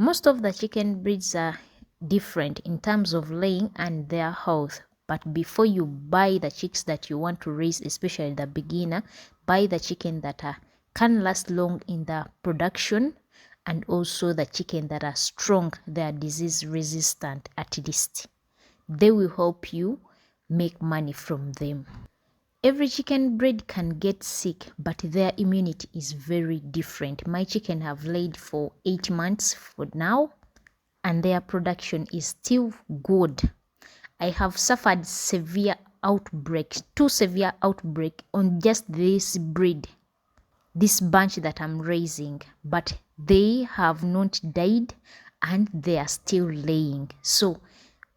Most of the chicken breeds are different in terms of laying and their health. But before you buy the chicks that you want to raise, especially the beginner, buy the chicken that can last long in the production, and also the chicken that are strong, they are disease resistant at least. They will help you make money from them. Every chicken breed can get sick, but their immunity is very different. My chicken have laid for 8 months for now, and their production is still good. I have suffered severe outbreaks, 2 severe outbreaks on just this breed, this bunch that I'm raising, but they have not died and they are still laying. So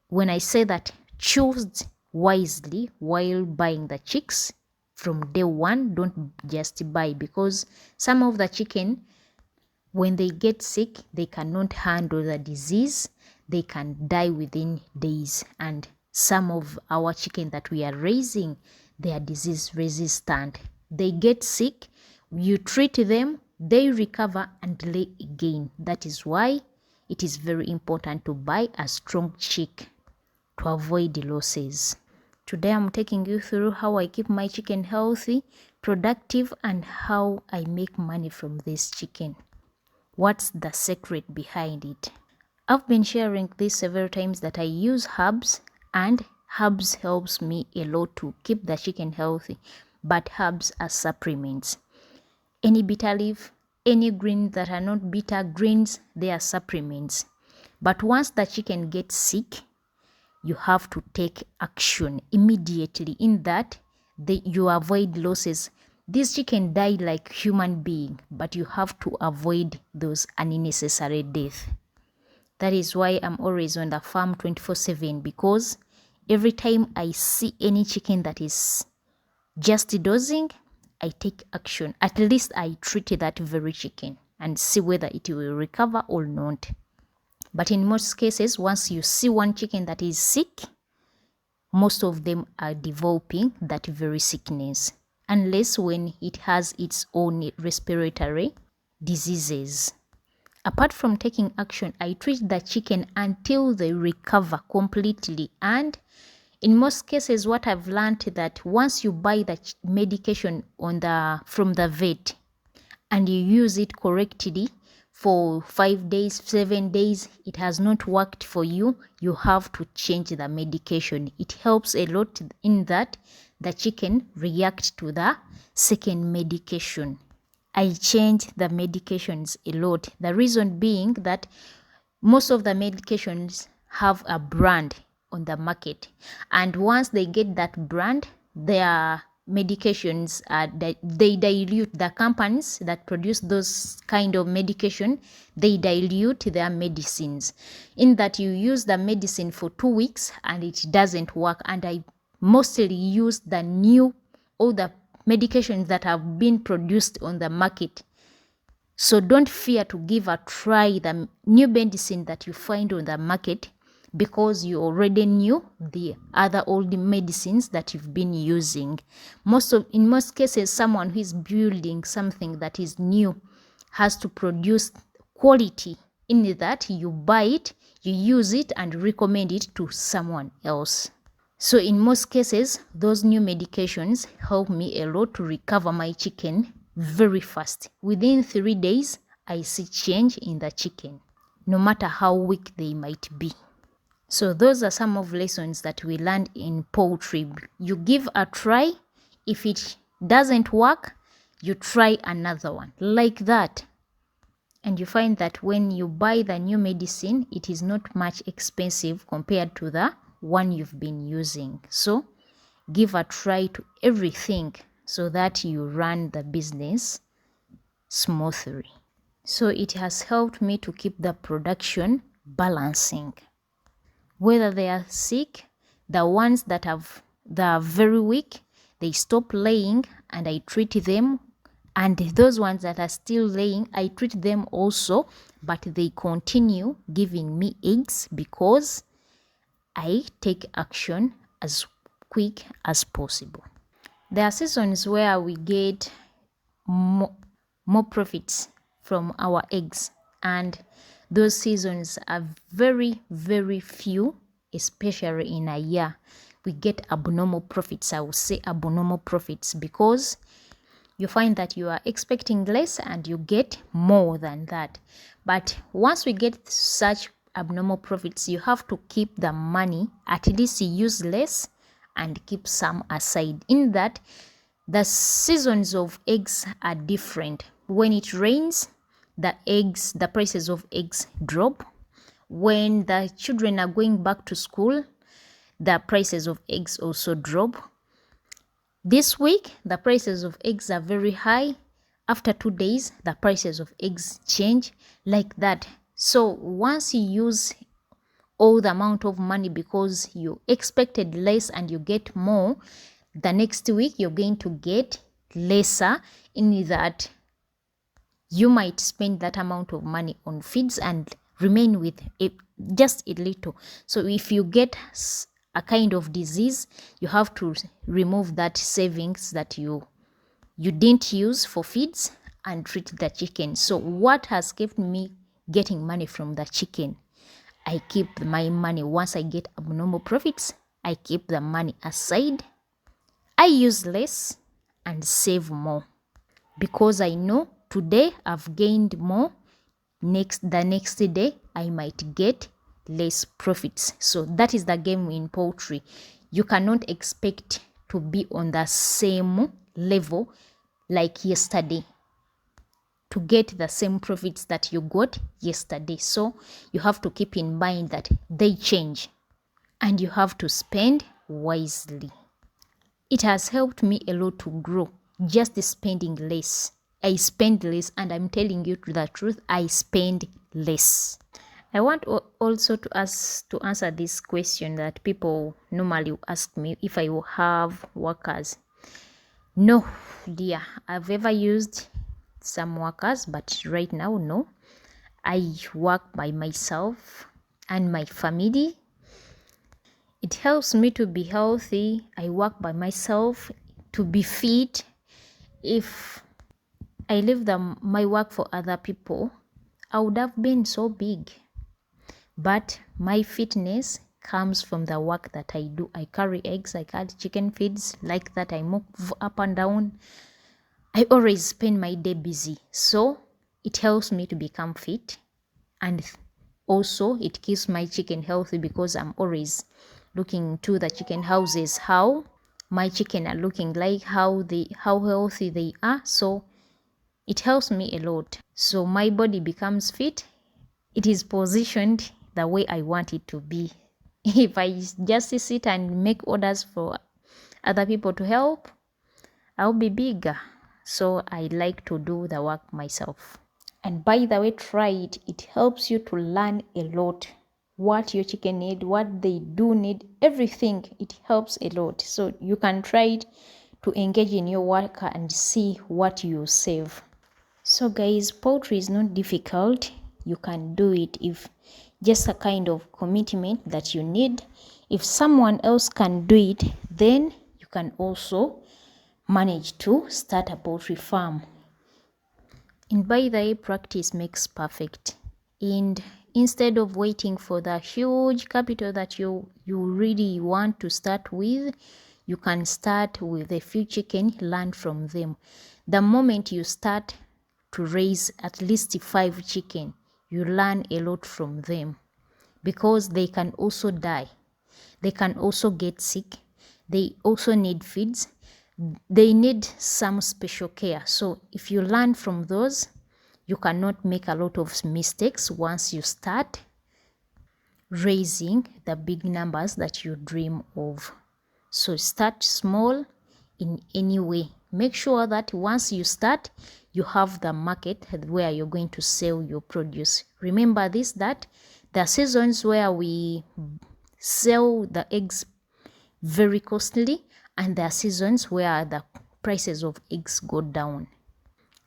when I say that, choose wisely while buying the chicks from day one. Don't just buy, because some of the chicken, when they get sick, they cannot handle the disease. They can die within days. And some of our chicken that we are raising, they are disease resistant. They get sick, you treat them, they recover and lay again. That is why it is very important to buy a strong chick to avoid losses. Today I'm taking you through how I keep my chicken healthy, productive, and how I make money from this chicken. What's the secret behind it? I've been sharing this several times that I use herbs, and herbs helps me a lot to keep the chicken healthy. But herbs are supplements. Any bitter leaf, any greens that are not bitter greens, they are supplements. But once the chicken gets sick, you have to take action immediately, in that you avoid losses. This chicken died like human being, but you have to avoid those unnecessary deaths. That is why I'm always on the farm 24/7, because every time I see any chicken that is just dozing, I take action. At least I treat that very chicken and see whether it will recover or not. But in most cases, once you see one chicken that is sick, most of them are developing that very sickness, unless when it has its own respiratory diseases. Apart from taking action, I treat the chicken until they recover completely. And in most cases, what I've learned that once you buy the medication from the vet and you use it correctly for 5 days, 7 days, it has not worked for you, you have to change the medication. It helps a lot in that the chicken reacts to the second medication. I change the medications a lot. The reason being that most of the medications have a brand on the market, and once they get that brand, their medications they dilute. The companies that produce those kind of medication, they dilute their medicines, in that you use the medicine for 2 weeks and it doesn't work. And I mostly use the new or the medications that have been produced on the market. So don't fear to give a try the new medicine that you find on the market, because you already knew the other old medicines that you've been using. In most cases, someone who is building something that is new has to produce quality, in that you buy it, you use it, and recommend it to someone else. So in most cases, those new medications help me a lot to recover my chicken very fast. Within 3 days, I see change in the chicken, no matter how weak they might be. So those are some of lessons that we learned in poultry. You give a try. If it doesn't work, you try another one, like that. And you find that when you buy the new medicine, it is not much expensive compared to the one you've been using. So give a try to everything so that you run the business smoothly. So it has helped me to keep the production balancing. Whether they are sick, the ones that are very weak, they stop laying and I treat them. And those ones that are still laying, I treat them also, but they continue giving me eggs because I take action as quick as possible. There are seasons where we get more profits from our eggs, and Those seasons are very, very few, especially in a year. We get abnormal profits. I will say abnormal profits because you find that you are expecting less and you get more than that. But once we get such abnormal profits, you have to keep the money, at least use less and keep some aside. In that, the seasons of eggs are different. When it rains, the prices of eggs drop. When the children are going back to school, the prices of eggs also drop. This week, the prices of eggs are very high. After 2 days, the prices of eggs change like that. So once you use all the amount of money because you expected less and you get more, the next week you're going to get lesser, in that you might spend that amount of money on feeds and remain with just a little. So if you get a kind of disease, you have to remove that savings that you didn't use for feeds and treat the chicken. So what has kept me getting money from the chicken? I keep my money. Once I get abnormal profits, I keep the money aside. I use less and save more because I know today I've gained more. The next day I might get less profits. So that is the game in poultry. You cannot expect to be on the same level like yesterday to get the same profits that you got yesterday. So you have to keep in mind that they change and you have to spend wisely. It has helped me a lot to grow, just spending less. I spend less, and I'm telling you the truth, I spend less. I want also to answer this question that people normally ask me if I will have workers. No, dear, I've ever used some workers, but right now, no. I work by myself and my family. It helps me to be healthy. I work by myself to be fit. If I leave my work for other people, I would have been so big. But my fitness comes from the work that I do. I carry eggs, I carry chicken feeds, like that I move up and down. I always spend my day busy. So it helps me to become fit. And also it keeps my chicken healthy because I'm always looking to the chicken houses, how my chicken are looking, like how healthy they are. So it helps me a lot. So my body becomes fit. It is positioned the way I want it to be. If I just sit and make orders for other people to help, I'll be bigger. So I like to do the work myself. And by the way, try it. It helps you to learn a lot. What your chicken need, what they do need, everything. It helps a lot. So you can try it to engage in your work and see what you save. So guys, poultry is not difficult. You can do it if just a kind of commitment that you need. If someone else can do it, then you can also manage to start a poultry farm. And by the way, practice makes perfect. And instead of waiting for the huge capital that you really want to start with, you can start with a few chicken, learn from them. The moment you start to raise at least 5 chicken, you learn a lot from them because they can also die. They can also get sick. They also need feeds. They need some special care. So if you learn from those, you cannot make a lot of mistakes once you start raising the big numbers that you dream of. So start small in any way. Make sure that once you start, you have the market where you're going to sell your produce. Remember this, that there are seasons where we sell the eggs very costly, and there are seasons where the prices of eggs go down.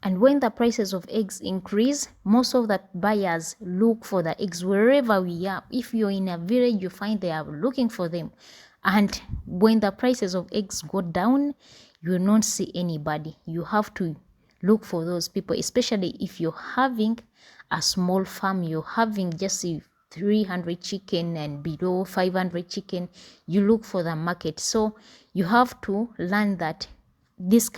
And when the prices of eggs increase, most of the buyers look for the eggs wherever we are. If you're in a village, you find they are looking for them. And when the prices of eggs go down, you will not see anybody. You have to look for those people, especially if you're having a small farm, you're having just 300 chicken and below 500 chicken, you look for the market. So you have to learn that this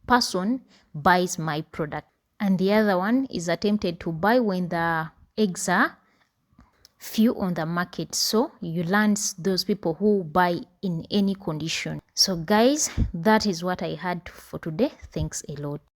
person buys my product, and the other one is attempted to buy when the eggs are few on the market. So you learn those people who buy in any condition. So guys, that is what I had for today. Thanks a lot.